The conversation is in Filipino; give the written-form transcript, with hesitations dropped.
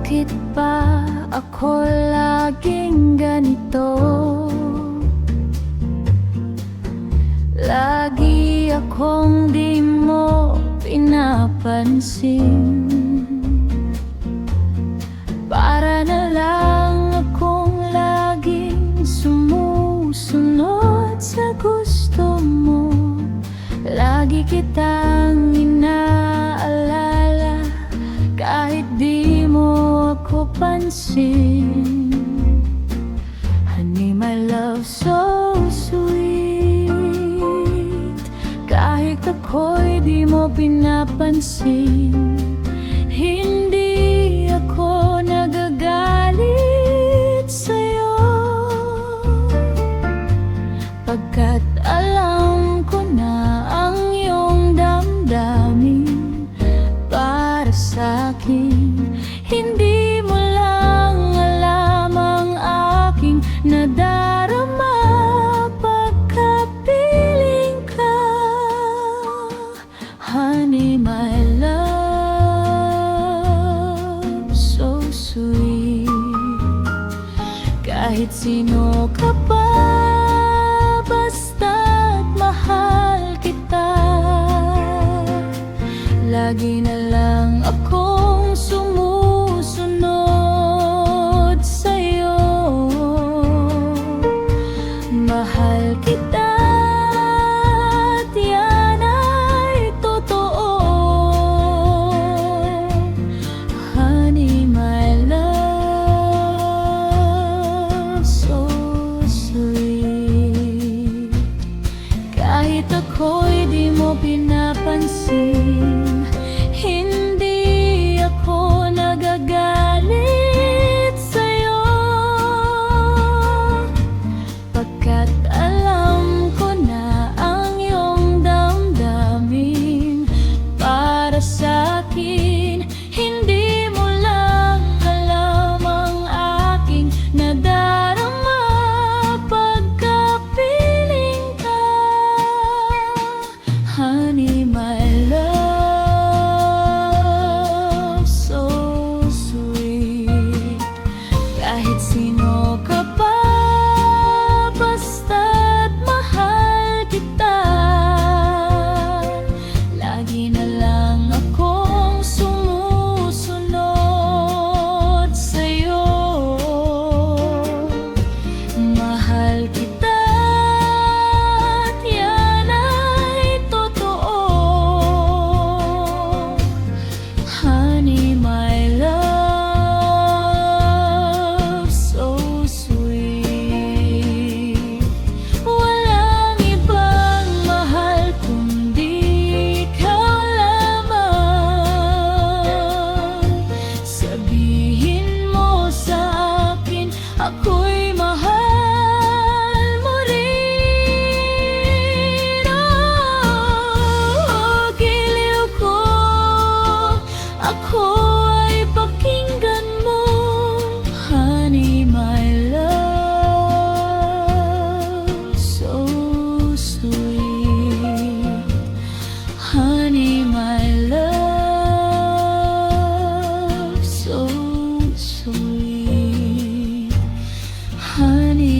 Bakit ba ako laging ganito? Lagi akong di mo pinapansin. Para na lang akong laging sumusunod sa gusto mo. Lagi kitang inaalala kahit di mo ako pansin. Honey, my love so sweet. Kahit ako'y di mo pinapansin, hindi ako nagagalit sa'yo, pagkat alam ko na ang iyong damdamin para sa'kin. Hindi mo lang alam ang aking nadarama pagkapiling ka. Honey, my love so sweet. Kahit sino ka pa, basta't mahal kita. Lagi na lang akong sumusunod sa'yo. Mahal kita at yan ay totoo. Honey, my love so sweet. Kahit ako'y di mo pinapansin, hindi ako nagagalit sa'yo, pagkat alam ko na ang iyong damdamin para sa'kin. Hindi mo lang alam ang aking nadarama pagkapiling ka. Honey, my love so sweet. Kahit sino ka pa, basta't mahal kita. Lagi na lang akong sumusunod sa'yo. Mahal kita at yan ay totoo. Honey, my love so sweet. Walang ibang mahal kundi ikaw lamang. Sabihin mo sa akin, ako'y mahal mo rin. Oh, giliw ko, ako ay pakinggan mo. Honey, my love so sweet. Honey, my love so sweet. Honey,